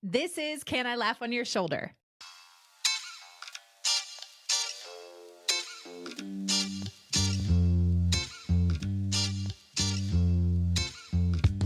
This is Can I Laugh on Your Shoulder?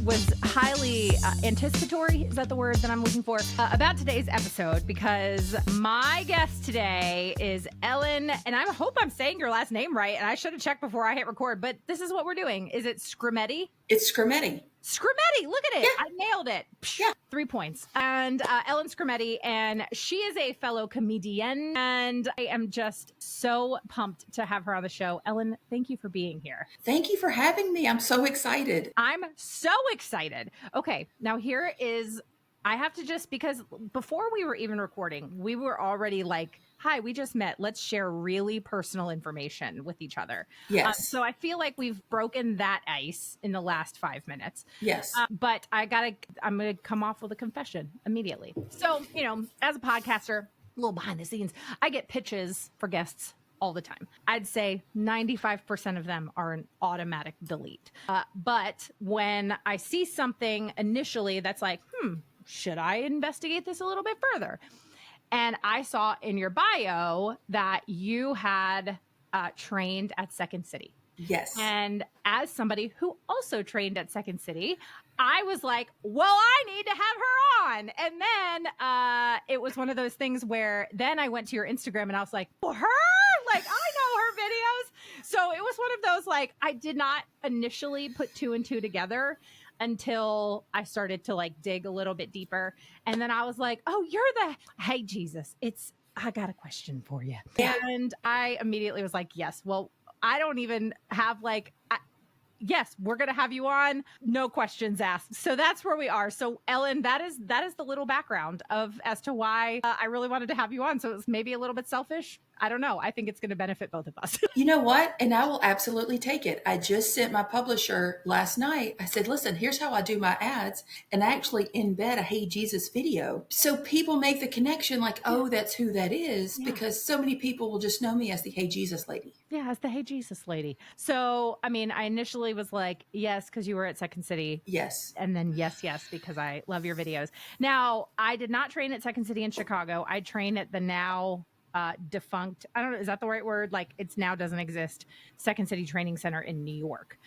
Was highly anticipatory, is that the word that I'm looking for, about today's episode, because my guest today is Ellen, and I hope I'm saying your last name right, and I should have checked before I hit record, but this is what we're doing. Is it Skrmetti? It's Skrmetti. Skrmetti, look at it. Yeah. I nailed it. Yeah. 3 points. And Ellen Skrmetti, and she is a fellow comedian, and I am just so pumped to have her on the show. Ellen, thank you for being here. Thank you for having me. I'm so excited. I'm so excited. Okay, now here is, I have to just, because before we were even recording, we were already like, hi, we just met. Let's share really personal information with each other. Yes. So I feel like we've broken that ice in the last 5 minutes. Yes. But I'm going to come off with a confession immediately. So, as a podcaster, a little behind the scenes, I get pitches for guests all the time. I'd say 95% of them are an automatic delete. But when I see something initially that's like, should I investigate this a little bit further? And I saw in your bio that you had trained at Second City. Yes. And as somebody who also trained at Second City, I was like, well, I need to have her on. And then it was one of those things where then I went to your Instagram and I was like, well, her? Like, I know her videos. So it was one of those, like, I did not initially put two and two together until I started to like dig a little bit deeper. And then I was like, oh, hey, Jesus, I got a question for you. Yeah. And I immediately was like, yes, well, I don't even have yes, we're going to have you on. No questions asked. So that's where we are. So Ellen, that is the little background as to why I really wanted to have you on. So it was maybe a little bit selfish. I don't know. I think it's going to benefit both of us. You know what? And I will absolutely take it. I just sent my publisher last night. I said, listen, here's how I do my ads. And I actually embed a Hey Jesus video. So people make the connection like, oh, that's who that is. Yeah. Because so many people will just know me as the Hey Jesus lady. Yeah, as the Hey Jesus lady. So, I mean, I initially was like, yes, because you were at Second City. Yes. And then yes, because I love your videos. Now, I did not train at Second City in Chicago. I trained at the now defunct, I don't know, is that the right word? Like, it's now doesn't exist. Second City Training Center in New York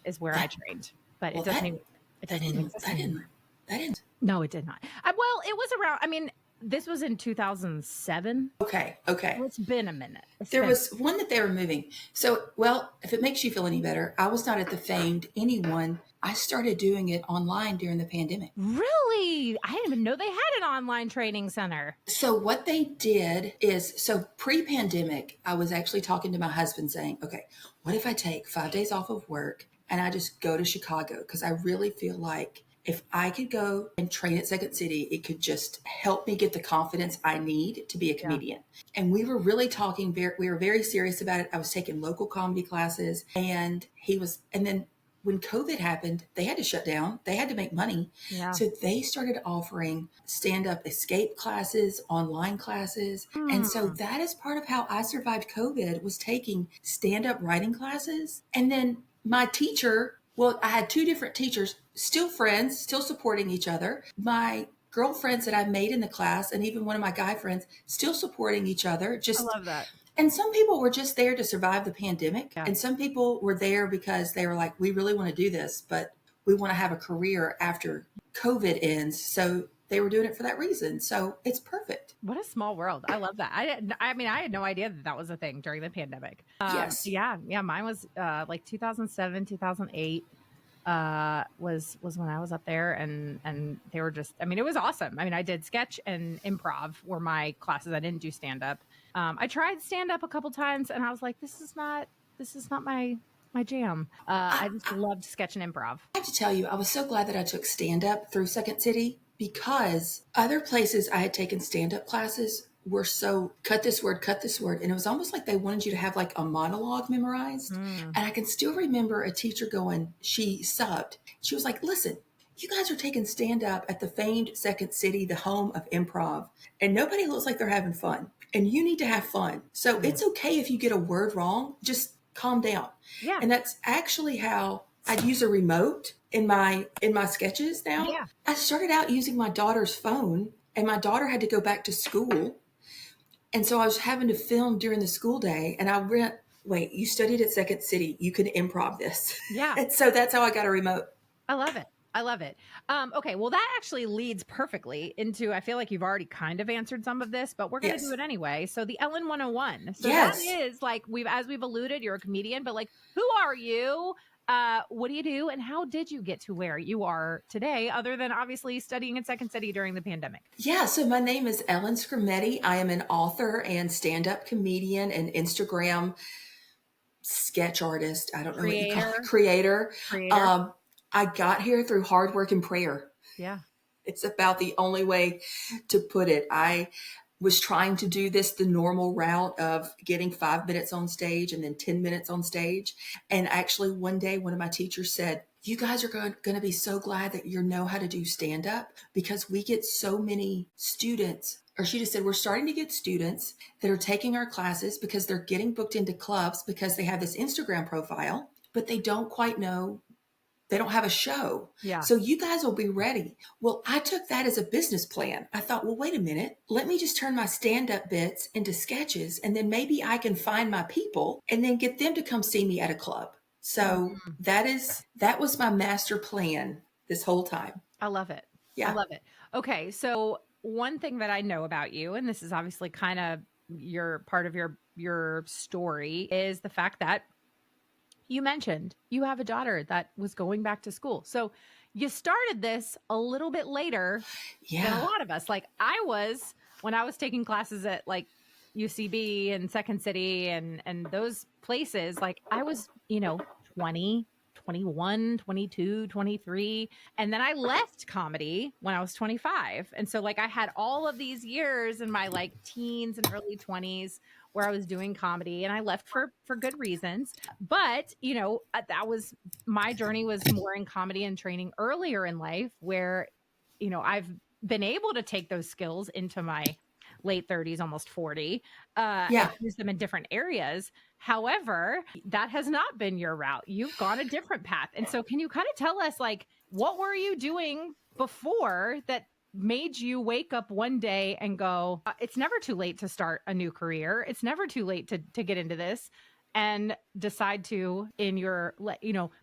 is where I trained. But well, it doesn't even exist. That didn't. No, it did not. Well, it was around, I mean, this was in 2007. Okay. Well, it's been a minute. There was one that they were moving. So, well, if it makes you feel any better, I was not at the famed anyone. I started doing it online during the pandemic. Really? I didn't even know they had an online training center. So what they did is, pre-pandemic, I was actually talking to my husband saying, okay, what if I take 5 days off of work and I just go to Chicago? Because I really feel like if I could go and train at Second City, it could just help me get the confidence I need to be a comedian. Yeah. And we were really talking, we were very serious about it. I was taking local comedy classes and then when COVID happened, they had to shut down. They had to make money. Yeah. So they started offering stand-up escape classes, online classes. And so that is part of how I survived COVID, was taking stand-up writing classes. And then my teacher, well, I had two different teachers, still friends, still supporting each other. My girlfriends that I made in the class, and even one of my guy friends, still supporting each other. I love that. And some people were just there to survive the pandemic. Yeah. And some people were there because they were like, we really want to do this, but we want to have a career after COVID ends. So they were doing it for that reason. So it's perfect. What a small world. I love that. I had no idea that was a thing during the pandemic. Yes. Yeah. Mine was like 2007, 2008. Was when I was up there and they were just, I mean, it was awesome. I mean, I did sketch and improv were my classes. I didn't do stand up. I tried stand up a couple times and I was like, this is not my jam. I just loved sketch and improv. I have to tell you, I was so glad that I took stand up through Second City, because other places I had taken stand up classes were so cut this word. And it was almost like they wanted you to have like a monologue memorized. And I can still remember a teacher going, she subbed. She was like, listen, you guys are taking stand up at the famed Second City, the home of improv, and nobody looks like they're having fun. And you need to have fun. So it's okay if you get a word wrong, just calm down. Yeah. And that's actually how I'd use a remote in my sketches now. Yeah. I started out using my daughter's phone, and my daughter had to go back to school. And so I was having to film during the school day, and I went, wait, you studied at Second City. You can improv this. Yeah. And so that's how I got a remote. I love it. I love it. Okay. Well, that actually leads perfectly into, I feel like you've already kind of answered some of this, but we're going to do Yes. it anyway. So the Ellen 101. So Yes. that is like, as we've alluded, you're a comedian, but like, who are you? What do you do? And how did you get to where you are today, other than obviously studying in Second City during the pandemic? Yeah, so my name is Ellen Skrmetti. I am an author and stand-up comedian and Instagram sketch artist. I don't know what you call it. Creator. I got here through hard work and prayer. Yeah. It's about the only way to put it. I was trying to do this the normal route of getting 5 minutes on stage and then 10 minutes on stage. And actually one day, one of my teachers said, you guys are going to be so glad that you know how to do stand-up, because we get so many students, or she just said, we're starting to get students that are taking our classes because they're getting booked into clubs because they have this Instagram profile, but they don't quite know. They don't have a show. Yeah. So you guys will be ready. Well, I took that as a business plan. I thought, well, wait a minute. Let me just turn my stand-up bits into sketches, and then maybe I can find my people and then get them to come see me at a club. So that was my master plan this whole time. I love it. Yeah. I love it. Okay. So one thing that I know about you, and this is obviously kind of your part of your story, is the fact that you mentioned you have a daughter that was going back to school. So you started this a little bit later than a lot of us. Like I was, when I was taking classes at like UCB and Second City and those places, like I was, 20, 21, 22, 23. And then I left comedy when I was 25. And so like I had all of these years in my like teens and early 20s where I was doing comedy, and I left for good reasons. But, that was, my journey was more in comedy and training earlier in life where, I've been able to take those skills into my late 30s, almost 40, and use them in different areas. However, that has not been your route. You've gone a different path. And so can you kind of tell us, like, what were you doing before that made you wake up one day and go, it's never too late to start a new career. It's never too late to get into this, and decide to, in your,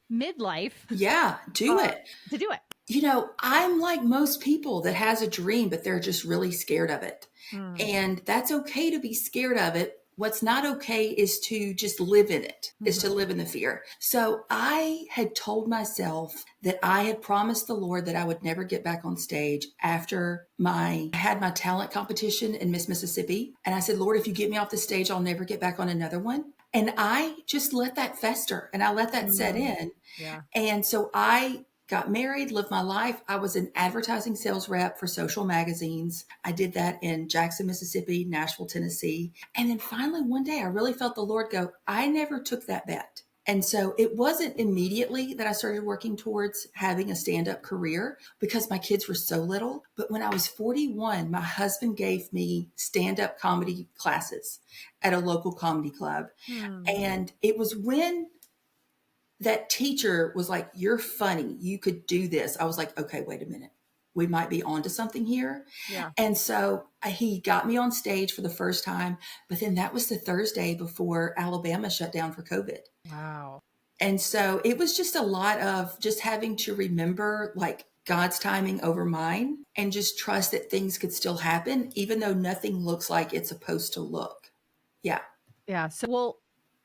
midlife. Yeah, do it. To do it. I'm like most people that has a dream, but they're just really scared of it. And that's okay to be scared of it. What's not okay is to just live in it, is to live in the fear. So I had told myself that I had promised the Lord that I would never get back on stage after I had my talent competition in Miss Mississippi. And I said, Lord, if you get me off the stage, I'll never get back on another one. And I just let that fester, and I let that set in. Yeah. And so I got married, lived my life. I was an advertising sales rep for social magazines. I did that in Jackson, Mississippi, Nashville, Tennessee. And then finally one day I really felt the Lord go, I never took that bet. And so it wasn't immediately that I started working towards having a stand-up career because my kids were so little. But when I was 41, my husband gave me stand-up comedy classes at a local comedy club. And it was when that teacher was like, you're funny. You could do this. I was like, okay, wait a minute. We might be onto something here. Yeah. And so he got me on stage for the first time, but then that was the Thursday before Alabama shut down for COVID. Wow. And so it was just a lot of just having to remember like God's timing over mine, and just trust that things could still happen, even though nothing looks like it's supposed to look. Yeah. Yeah. So, well,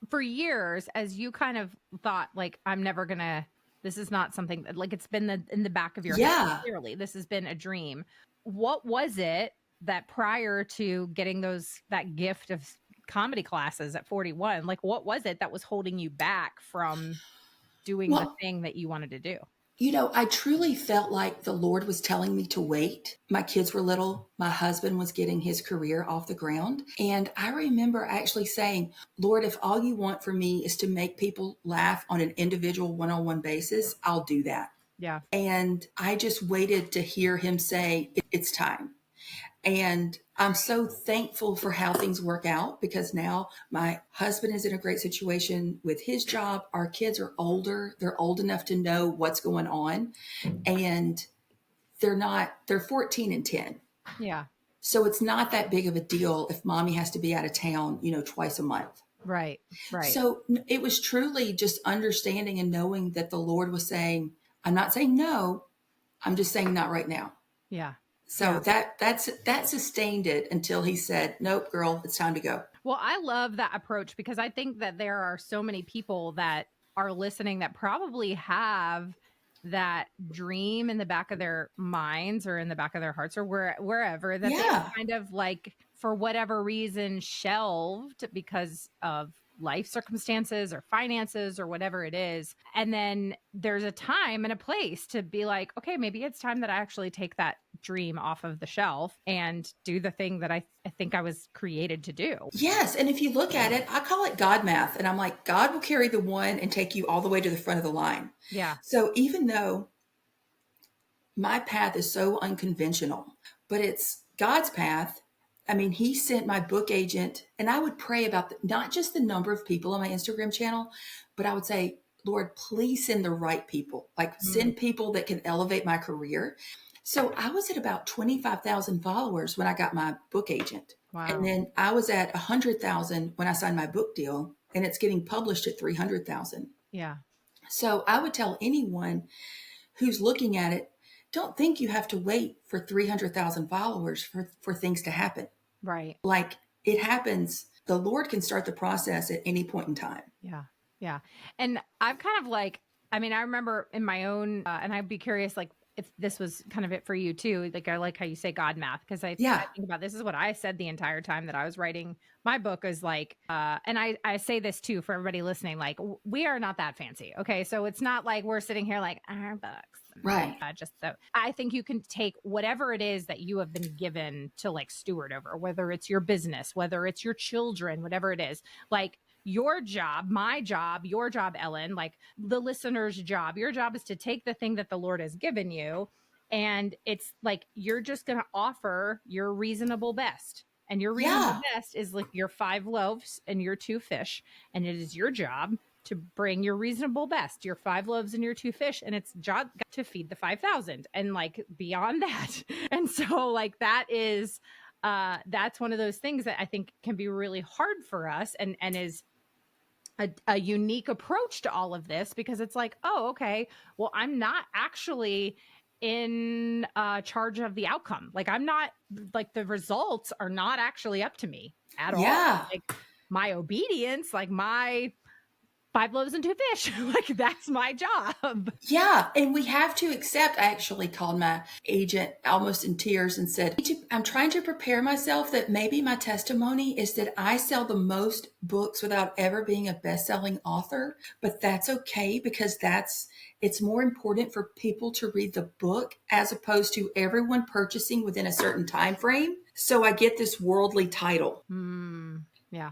for years, as you kind of thought, like, I'm never gonna, this is not something that, like, it's been in the back of your head, clearly, this has been a dream. What was it that prior to getting that gift of comedy classes at 41, like, what was it that was holding you back from doing the thing that you wanted to do? I truly felt like the Lord was telling me to wait. My kids were little. My husband was getting his career off the ground. And I remember actually saying, Lord, if all you want for me is to make people laugh on an individual one-on-one basis, I'll do that. Yeah. And I just waited to hear him say, it's time. And I'm so thankful for how things work out, because now my husband is in a great situation with his job. Our kids are older. They're old enough to know what's going on. And they're 14 and 10. Yeah. So it's not that big of a deal if mommy has to be out of town, twice a month. Right. Right. So it was truly just understanding and knowing that the Lord was saying, I'm not saying no, I'm just saying not right now. Yeah. So that sustained it until he said, nope, girl, it's time to go. Well, I love that approach, because I think that there are so many people that are listening that probably have that dream in the back of their minds or in the back of their hearts or wherever that Yeah. they kind of like, for whatever reason, shelved because of life circumstances or finances or whatever it is. And then there's a time and a place to be like, okay, maybe it's time that I actually take that dream off of the shelf and do the thing that I think I was created to do. Yes. And if you look at it, I call it God math. And I'm like, God will carry the one and take you all the way to the front of the line. Yeah. So even though my path is so unconventional, but it's God's path. I mean, he sent my book agent, and I would pray about not just the number of people on my Instagram channel, but I would say, Lord, please send the right people, like send people that can elevate my career. So I was at about 25,000 followers when I got my book agent. Wow. And then I was at 100,000 when I signed my book deal, and it's getting published at 300,000. Yeah. So I would tell anyone who's looking at it, don't think you have to wait for 300,000 followers for things to happen. Right. Like, it happens. The Lord can start the process at any point in time. Yeah. Yeah. And I've kind of like, I mean, I remember in my own, and I'd be curious, like, if this was kind of it for you too. Like, I like how you say God math, because I think about, this is what I said the entire time that I was writing my book, is like, and I say this too for everybody listening, like, we are not that fancy. Okay. So it's not like we're sitting here like our books. Right. Just so I think you can take whatever it is that you have been given to like steward over, whether it's your business, whether it's your children, whatever it is, like your job, my job, your job, Ellen, like the listener's job, your job is to take the thing that the Lord has given you. And it's like, you're just going to offer your reasonable best. And your reasonable best is like your 5 loaves and your 2 fish. And it is your job to bring your reasonable best, your 5 loaves and your 2 fish. And it's job to feed the 5,000 and like beyond that. And so like that is, that's one of those things that I think can be really hard for us, and is a unique approach to all of this, because it's like, oh, okay, well, I'm not actually in charge of the outcome. Like, I'm not, like, the results are not actually up to me at all. Like, my obedience, like my 5 loaves and 2 fish, like that's my job. Yeah. And we have to accept, I actually called my agent almost in tears and said, I'm trying to prepare myself that maybe my testimony is that I sell the most books without ever being a best-selling author, but that's okay, because it's more important for people to read the book as opposed to everyone purchasing within a certain time frame. So I get this worldly title. Yeah.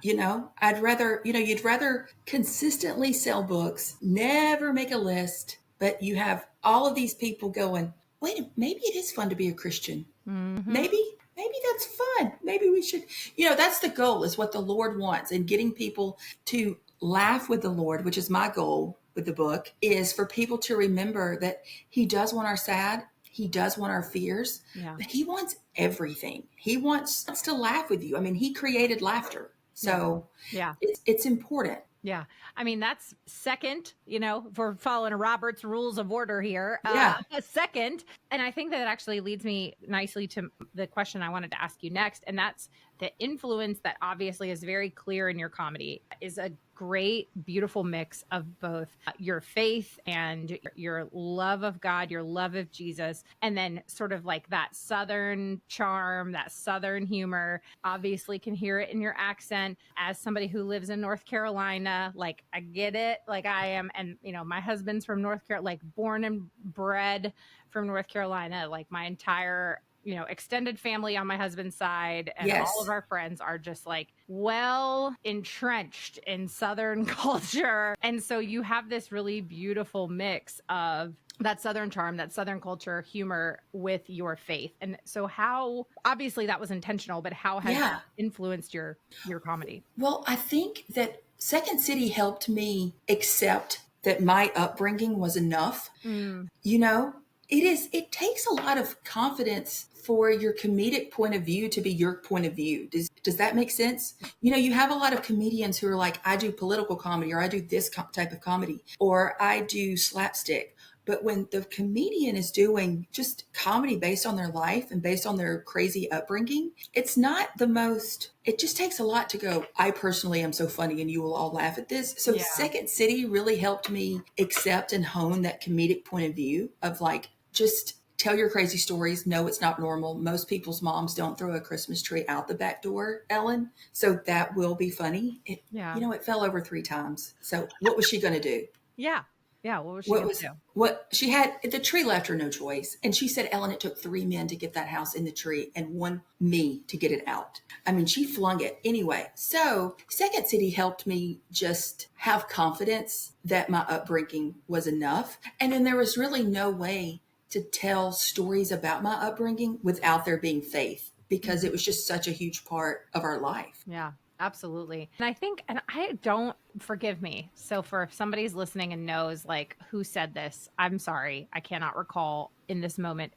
I'd rather, you'd rather consistently sell books, never make a list, but you have all of these people going, wait, maybe it is fun to be a Christian. Maybe that's fun. Maybe we should, that's the goal, is what the Lord wants. And getting people to laugh with the Lord, which is my goal with the book, is for people to remember that he does want our sad. He does want our fears, but he wants everything. He wants to laugh with you. I mean, he created laughter. So it's important. Yeah. I mean, that's second, if we're following Robert's rules of order here. Second. And I think that actually leads me nicely to the question I wanted to ask you next. And that's the influence that obviously is very clear in your comedy is a great, beautiful mix of both your faith and your love of God, your love of Jesus, and then sort of like that Southern charm, that Southern humor. Obviously can hear it in your accent. As somebody who lives in North Carolina, like I get it, like I am. And, my husband's from North Carolina, like born and bred from North Carolina, like my entire extended family on my husband's side, and all of our friends are just like well entrenched in Southern culture. And so you have this really beautiful mix of that Southern charm, that Southern culture, humor with your faith. And so how, obviously that was intentional, but how has Yeah. that influenced your comedy? Well, I think that Second City helped me accept that my upbringing was enough. Mm, You know, it takes a lot of confidence for your comedic point of view to be your point of view. Does that make sense? You know, you have a lot of comedians who are like, I do political comedy, or I do this type of comedy, or I do slapstick. But when the comedian is doing just comedy based on their life and based on their crazy upbringing, it's not the most, it just takes a lot to go, I personally am so funny and you will all laugh at this. So yeah. Second City really helped me accept and hone that comedic point of view of like, just tell your crazy stories. No, it's not normal. Most people's moms don't throw a Christmas tree out the back door, Ellen. So that will be funny. Yeah. You know, it fell over 3 times. So what was she going to do? Yeah. Yeah. What was she going to do? What she had, the tree left her no choice. And she said, Ellen, it took 3 men to get that house in the tree and 1 me to get it out. I mean, she flung it anyway. So Second City helped me just have confidence that my upbringing was enough. And then there was really no way to tell stories about my upbringing without there being faith, because it was just such a huge part of our life. Yeah. Absolutely. And I think, and I don't, forgive me. So for if somebody's listening and knows like who said this, I'm sorry. I cannot recall in this moment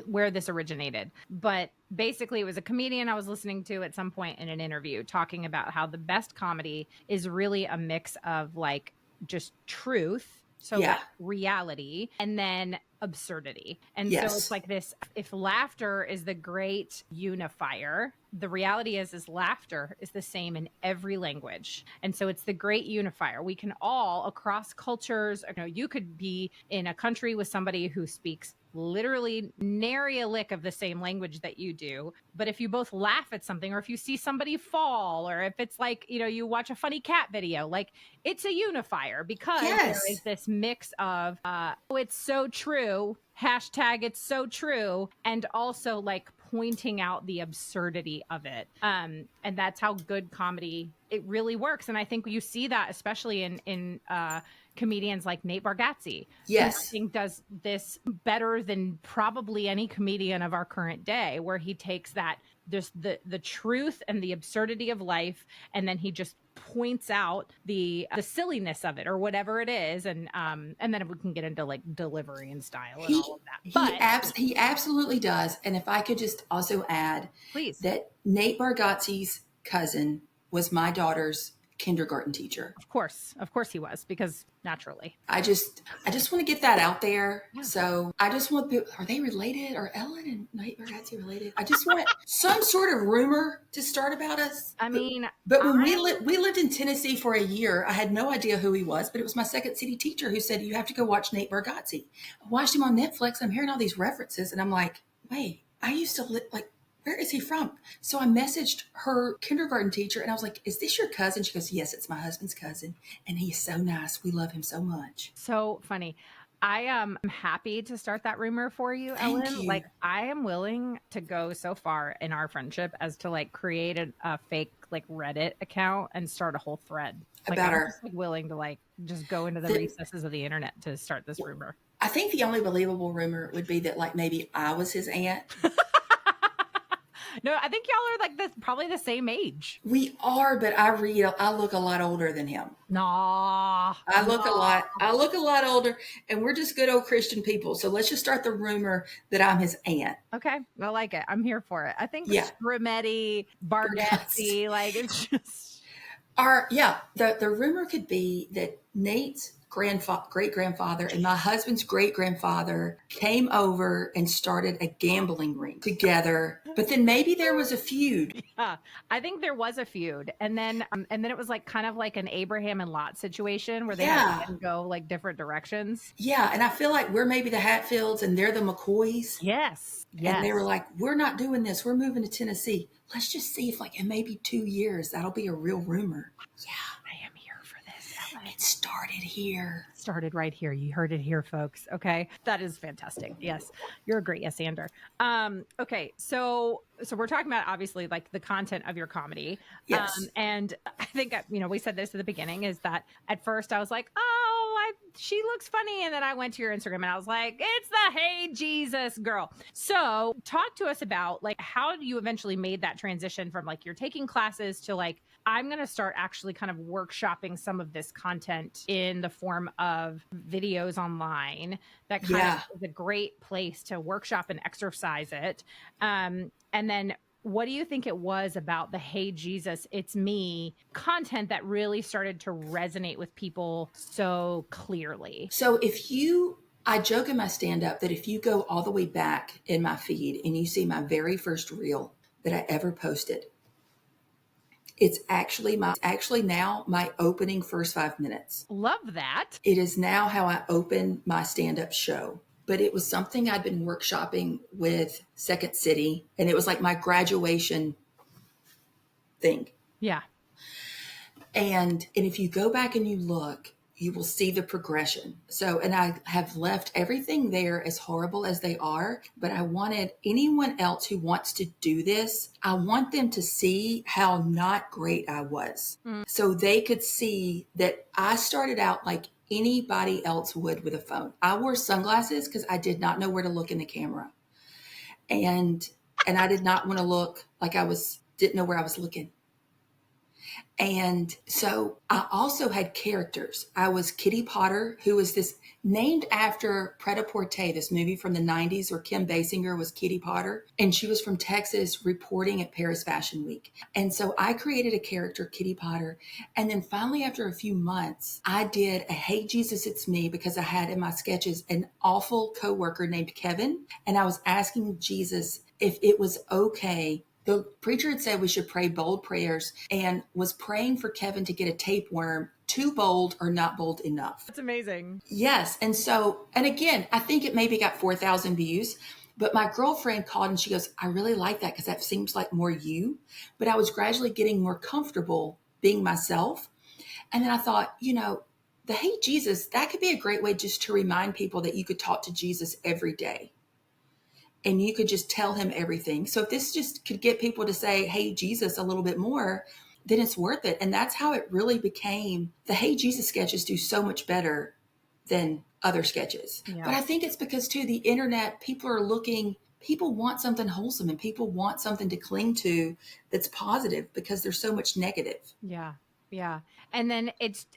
where this originated. But basically it was a comedian I was listening to at some point in an interview talking about how the best comedy is really a mix of like just truth. So Yeah. like reality and then absurdity. And Yes. so it's like this, if laughter is the great unifier, the reality is laughter is the same in every language. And so it's the great unifier. We can all across cultures, you know, you could be in a country with somebody who speaks literally nary a lick of the same language that you do. But if you both laugh at something, or if you see somebody fall, or if it's like, you know, you watch a funny cat video, like it's a unifier because Yes. there is this mix of, oh, it's so true, hashtag it's so true, and also like pointing out the absurdity of it. And that's how good comedy, it really works. And I think you see that especially in comedians like Nate Bargatze. Yes. Who I think does this better than probably any comedian of our current day, where he takes that, just the truth and the absurdity of life, and then he just points out the silliness of it or whatever it is, and then we can get into like delivery and style and all of that. But He absolutely does. And if I could just also add, please, that Nate Bargatze's cousin was my daughter's kindergarten teacher. of course he was, because naturally. I just want to get that out there. Yeah. So I just want people, are they related? Are Ellen and Nate Bargatze related? I just want some sort of rumor to start about us. I mean, But when we lived in Tennessee for a year, I had no idea who he was, but it was my Second City teacher who said, you have to go watch Nate Bargatze. I watched him on Netflix. I'm hearing all these references and I'm like, wait, I used to live, like, where is he from? So I messaged her kindergarten teacher and I was like, is this your cousin? She goes, yes, it's my husband's cousin. And he's so nice. We love him so much. so funny. I am happy to start that rumor for you, Thank Ellen. you. Like, I am willing to go so far in our friendship as to like create a fake like Reddit account and start a whole thread. Like, About I'm her. just like, willing to like just go into the recesses of the internet to start this rumor. I think the only believable rumor would be that like maybe I was his aunt. No, I think y'all are like this, probably the same age. We are, but I look a lot older than him. Nah. I look a lot older, and we're just good old Christian people. So let's just start the rumor that I'm his aunt. Okay. I like it. I'm here for it. I think Yeah. Skrmetti, Bargatze, like it's just. The rumor could be that Nate's great grandfather and my husband's great grandfather came over and started a gambling ring together. But then maybe there was a feud. Yeah, I think there was a feud, and then it was like kind of like an Abraham and Lot situation where they had to go like different directions. Yeah, and I feel like we're maybe the Hatfields and they're the McCoys. Yes. And they were like, we're not doing this. We're moving to Tennessee. Let's just see if like in maybe 2 years, that'll be a real rumor. Yeah. I am here for this. Ellen. It started here. Started right here. You heard it here, folks. Okay. That is fantastic. Yes. You're a great yes, Ander. Okay. So we're talking about obviously like the content of your comedy. Yes. And I think, we said this at the beginning, is that at first I was like, oh, I she looks funny. And then I went to your Instagram and I was like, it's the Hey Jesus girl. So talk to us about like, how you eventually made that transition from like, you're taking classes to like, I'm going to start actually kind of workshopping some of this content in the form of videos online. That kind Yeah. of is a great place to workshop and exercise it. And then what do you think it was about the Hey Jesus, It's Me content that really started to resonate with people so clearly? So I joke in my stand up that if you go all the way back in my feed and you see my very first reel that I ever posted, it's actually now my opening first 5 minutes. Love that. It is now how I open my stand up show. But it was something I'd been workshopping with Second City, and it was like my graduation thing. Yeah. And if you go back and you look, you will see the progression. So, and I have left everything there as horrible as they are, but I wanted anyone else who wants to do this, I want them to see how not great I was. So they could see that I started out like anybody else would with a phone. I wore sunglasses because I did not know where to look in the camera. And I did not want to look like didn't know where I was looking. And so I also had characters. I was Kitty Potter, who was this named after Pret-a-Porter, this movie from the 90s where Kim Basinger was Kitty Potter. And she was from Texas reporting at Paris Fashion Week. And so I created a character, Kitty Potter. And then finally, after a few months, I did a Hey Jesus, It's Me, because I had in my sketches an awful coworker named Kevin. And I was asking Jesus if it was okay. The preacher had said we should pray bold prayers and was praying for Kevin to get a tapeworm, too bold or not bold enough. That's amazing. Yes. And again, I think it maybe got 4,000 views, but my girlfriend called and she goes, I really like that because that seems like more you. But I was gradually getting more comfortable being myself. And then I thought, the Hey Jesus, that could be a great way just to remind people that you could talk to Jesus every day. And you could just tell him everything. So if this just could get people to say, Hey, Jesus, a little bit more, then it's worth it. And that's how it really became. The Hey, Jesus sketches do so much better than other sketches. Yeah. But I think it's because, too, the internet, people want something wholesome and people want something to cling to that's positive because there's so much negative. Yeah. Yeah. And then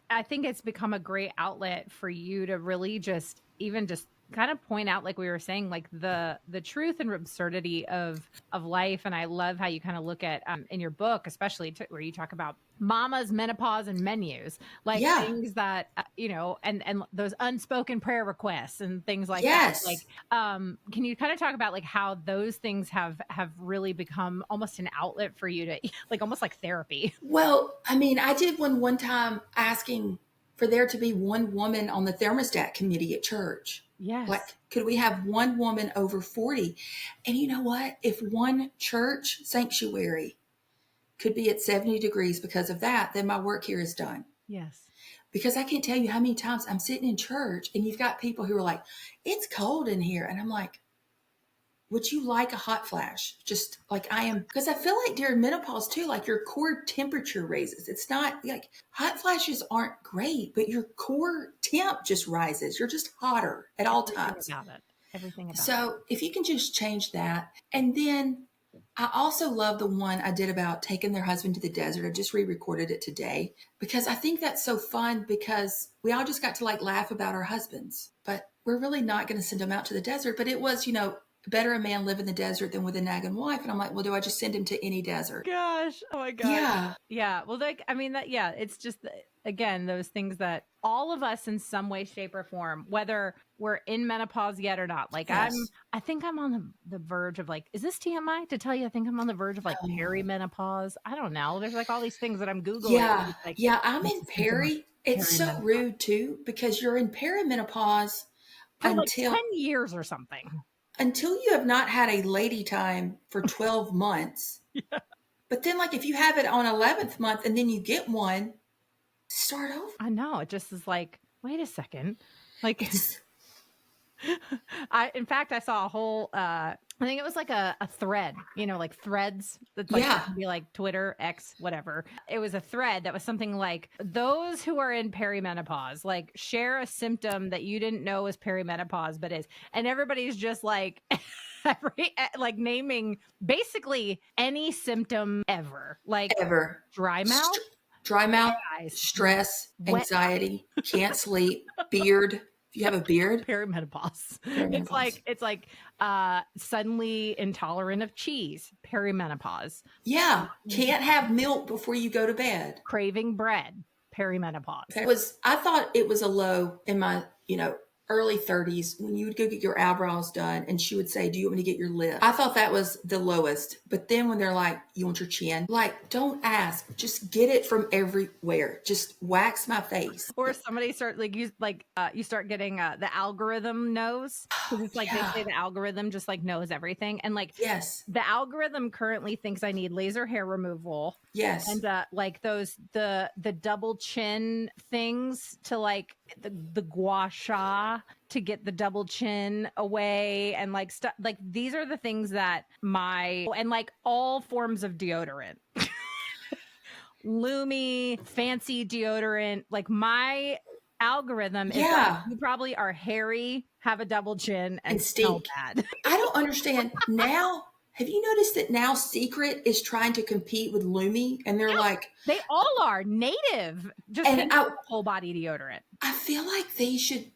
I think it's become a great outlet for you to really just kind of point out, like we were saying, like the truth and absurdity of life. And I love how you kind of look at in your book, especially where you talk about mamas, menopause, and menus, like things that, and those unspoken prayer requests and things like that. Like, can you kind of talk about like how those things have really become almost an outlet for you to like, almost like therapy? Well, I mean, I did one time asking for there to be one woman on the thermostat committee at church. Yes. Like, could we have one woman over 40? And you know what? If one church sanctuary could be at 70 degrees because of that, then my work here is done. Yes. Because I can't tell you how many times I'm sitting in church and you've got people who are like, it's cold in here. And I'm like, would you like a hot flash? Just like I am, because I feel like during menopause too, like your core temperature raises. It's not like hot flashes aren't great, but your core temp just rises. You're just hotter at all times. Everything about it. So if you can just change that. And then I also love the one I did about taking their husband to the desert. I just re-recorded it today because I think that's so fun because we all just got to like laugh about our husbands, but we're really not going to send them out to the desert. But it was, better a man live in the desert than with a nagging wife. And I'm like, well, do I just send him to any desert? Gosh. Oh my God. Yeah. Yeah. Well, it's just, again, those things that all of us in some way, shape or form, whether we're in menopause yet or not, like yes. I think I'm on the verge of like, is this TMI to tell you? I think I'm on the verge of like perimenopause. I don't know. There's like all these things that I'm Googling. Yeah. Like, I'm in It's so rude too, because you're in perimenopause for like 10 years or something. Until you have not had a lady time for 12 months. Yeah. But then like if you have it on 11th month and then you get one, start over. I know. It just is like, wait a second. Like in fact, I saw a whole I think it was like a thread, like threads that like Yeah. used to be like Twitter, X, whatever. It was a thread that was something like those who are in perimenopause, like share a symptom that you didn't know was perimenopause, but is. And everybody's just like like naming basically any symptom ever, like Ever. dry mouth, Dry mouth, eyes, stress, wet anxiety, can't sleep, beard. If you have a beard, perimenopause. perimenopause. It's like suddenly intolerant of cheese, perimenopause. Yeah. Can't have milk before you go to bed. Craving bread, perimenopause. I thought it was a low in my, early 30s when you would go get your eyebrows done and she would say, do you want me to get your lip? I thought that was the lowest. But then when they're like, you want your chin? Like, don't ask. Just get it from everywhere. Just wax my face. Or somebody start you start getting the algorithm knows, because it's like they say the algorithm just like knows everything, and like Yes. the algorithm currently thinks I need laser hair removal. Yes. And like those the double chin things to like the gua sha to get the double chin away, and like stuff like these are the things that and like all forms of deodorant. Lumi, fancy deodorant, like my algorithm is like, you probably are hairy, have a double chin, and smell stink. bad. I don't understand. Now, have you noticed that now Secret is trying to compete with Lumi? And they're like, They all are native, just whole body deodorant. I feel like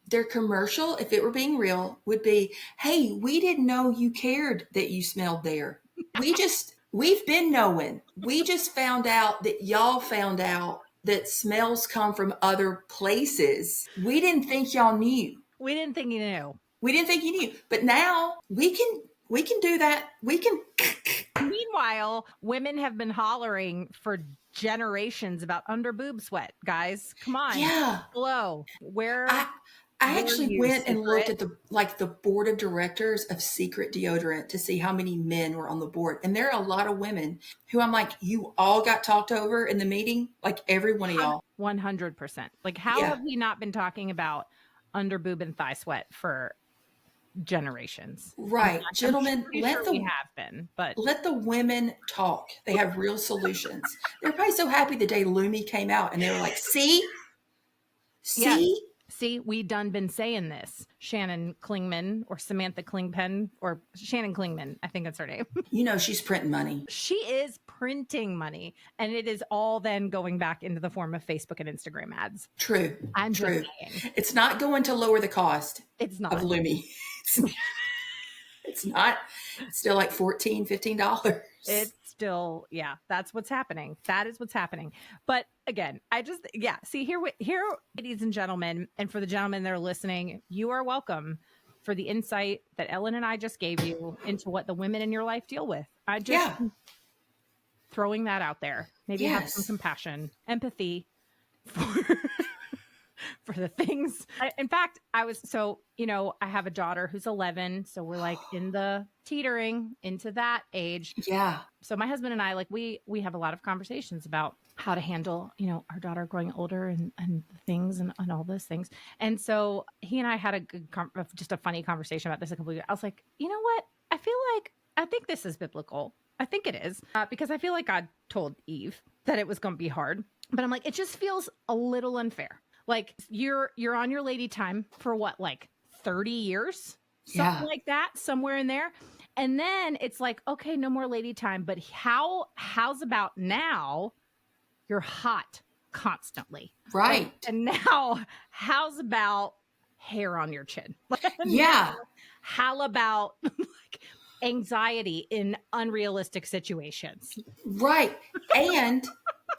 their commercial, if it were being real, would be, hey, we didn't know you cared that you smelled there. We've been knowing. We just found out that y'all found out that smells come from other places. We didn't think y'all knew. We didn't think you knew. But now we can do that. We can. Meanwhile, women have been hollering for generations about under boob sweat. Guys, come on. Yeah. Hello. I actually went and looked at the board of directors of Secret deodorant to see how many men were on the board. And there are a lot of women who I'm like, you all got talked over in the meeting? Like every one of y'all. 100%. Like how have we not been talking about under boob and thigh sweat for generations? Right. Gentlemen, we have been, but let the women talk. They have real solutions. They're probably so happy the day Lumi came out and they were like, see? See, we done been saying this. Shannon Klingman or Samantha Klingpen or Shannon Klingman. I think that's her name. She's printing money. She is printing money, and it is all then going back into the form of Facebook and Instagram ads. True. I'm true. Just saying. It's not going to lower the cost. It's not of Lumi. It's not. It's still like $14, $15. It's still, that's what's happening. That is what's happening. But again, see here, ladies and gentlemen, and for the gentlemen that are listening, you are welcome for the insight that Ellen and I just gave you into what the women in your life deal with. I just throwing that out there. Maybe have some compassion, empathy for the things. In fact, I have a daughter who's 11. So we're like in the teetering into that age. Yeah. So my husband and I, like, we have a lot of conversations about how to handle, our daughter growing older and things and all those things. And so he and I had just a funny conversation about this a couple of years. I was like, you know what? I think this is biblical. I think it is because I feel like God told Eve that it was going to be hard, but I'm like, it just feels a little unfair. Like you're on your lady time for what, like 30 years, something like that, somewhere in there. And then it's like, okay, no more lady time. But how's about now you're hot constantly. Right. And now how's about hair on your chin? Yeah. How about like anxiety in unrealistic situations? Right. And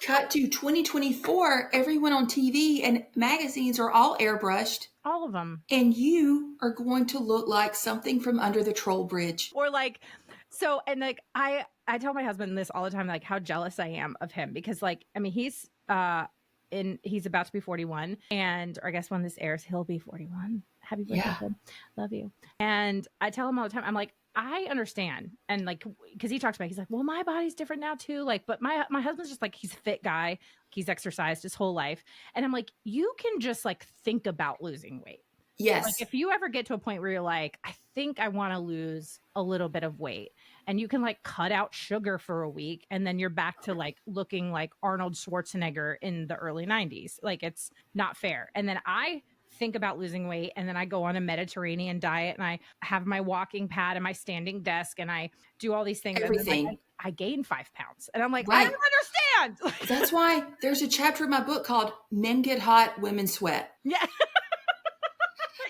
cut to 2024, everyone on TV and magazines are all airbrushed. All of them. And you are going to look like something from under the troll bridge. Or like, so, and like, I tell my husband this all the time, like how jealous I am of him because like, I mean, he's about to be 41 or I guess when this airs, he'll be 41. Happy birthday. Yeah. Love you. And I tell him all the time, I'm like, I understand. And like, cause he talks about, he's like, well, my body's different now too. Like, but my husband's just like, he's a fit guy. He's exercised his whole life. And I'm like, you can just like think about losing weight. Yes. If you ever get to a point where you're like, I think I want to lose a little bit of weight, and you can like cut out sugar for a week, and then you're back to like looking like Arnold Schwarzenegger in the early 90s. Like, it's not fair. And then I think about losing weight, and then I go on a Mediterranean diet, and I have my walking pad and my standing desk, and I do all these things. And then, like, Everything. I gain 5 pounds, and I'm like, I Right. don't understand. That's why there's a chapter in my book called Men Get Hot, Women Sweat. Yeah.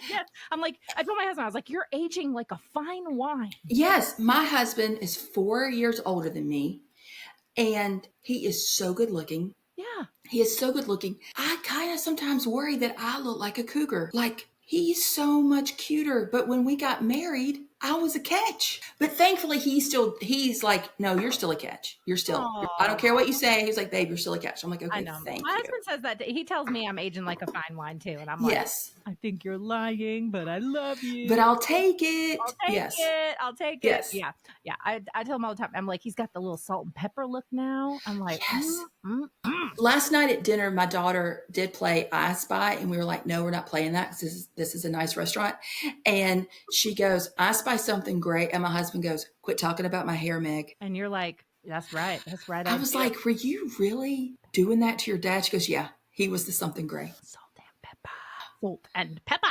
Yes. I'm like, I told my husband, I was like, you're aging like a fine wine. Yes, my husband is 4 years older than me, and he is so good looking. Yeah. He is so good looking. I kind of sometimes worry that I look like a cougar. Like, he's so much cuter. But when we got married, I was a catch. But thankfully, he's like, no, you're still a catch. I don't care what you say. He's like, babe, you're still a catch. I'm like, okay, I know. thank My you. husband says that he tells me I'm aging like a fine wine too. And I'm like, Yes. I think you're lying, but I love you. But I'll take it. I'll take Yes. it. I'll take Yes. it. Yeah. Yeah. I tell him all the time. I'm like, he's got the little salt and pepper look now. I'm like, Yes. Last night at dinner, my daughter did play I Spy, and we were like, no, we're not playing that because this is a nice restaurant. And she goes, I spy something great. And my husband goes, quit talking about my hair, Meg. And you're like, that's right. That's right. I was like, were you really doing that to your dad? She goes, yeah, he was the something gray. Salt and pepper. Salt and pepper.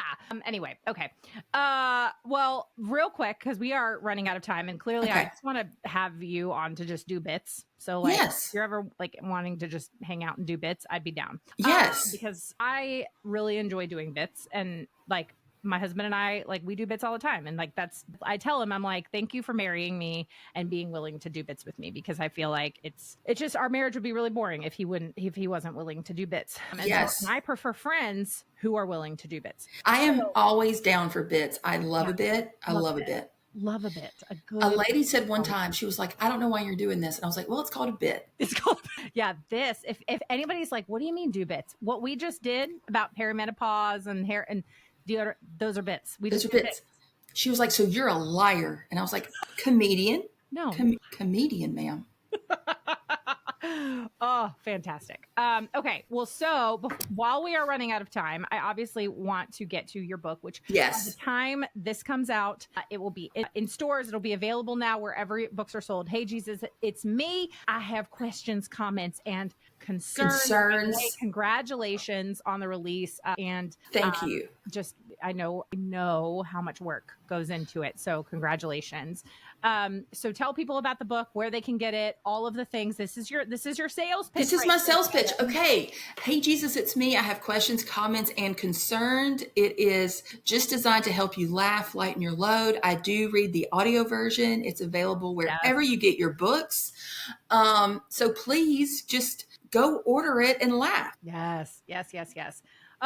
Anyway, okay. Well, real quick, because we are running out of time, and clearly I just want to have you on to just do bits. So, like, yes. if you're ever like wanting to just hang out and do bits, I'd be down. Yes. Because I really enjoy doing bits, and like, my husband and I, like, we do bits all the time. And like, I tell him, I'm like, thank you for marrying me and being willing to do bits with me, because I feel like it's just, our marriage would be really boring if he wasn't willing to do bits. Yes. So I prefer friends who are willing to do bits. I am always down for bits. I love a bit. I love a bit. Love a bit. A lady said one time, she was like, I don't know why you're doing this. And I was like, well, it's called a bit. It's called, yeah, this. If anybody's like, what do you mean do bits? What we just did about perimenopause and hair and those are bits. Those are bits. She was like, so you're a liar. And I was like, comedian? No. Comedian, ma'am. Oh, fantastic. Okay. Well, so while we are running out of time, I obviously want to get to your book, which by the time this comes out, it will be in stores. It'll be available now wherever books are sold. Hey, Jesus, it's me. I have questions, comments, and concerns. Hey, congratulations on the release. And thank you. Just, I know how much work goes into it. So congratulations. So tell people about the book, where they can get it, all of the things. This is your sales pitch. This is my sales pitch. Okay. Hey, Jesus, it's me. I have questions, comments, and concerned. It is just designed to help you laugh, lighten your load. I do read the audio version. It's available wherever you get your books. So please just go order it and laugh. Yes.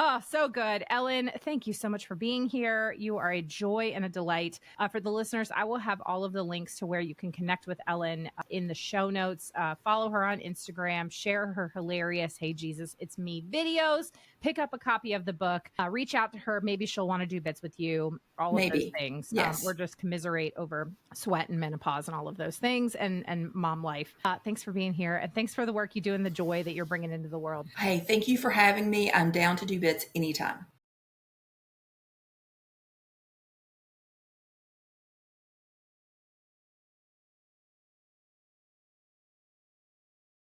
Oh, so good. Ellen, thank you so much for being here. You are a joy and a delight. For the listeners, I will have all of the links to where you can connect with Ellen in the show notes. Follow her on Instagram, share her hilarious Hey Jesus, It's Me videos, pick up a copy of the book, reach out to her. Maybe she'll want to do bits with you, all of those things. Yes. Or just commiserate over sweat and menopause and all of those things and mom life. Thanks for being here. And thanks for the work you do and the joy that you're bringing into the world. Hey, thank you for having me. I'm down to do bits anytime.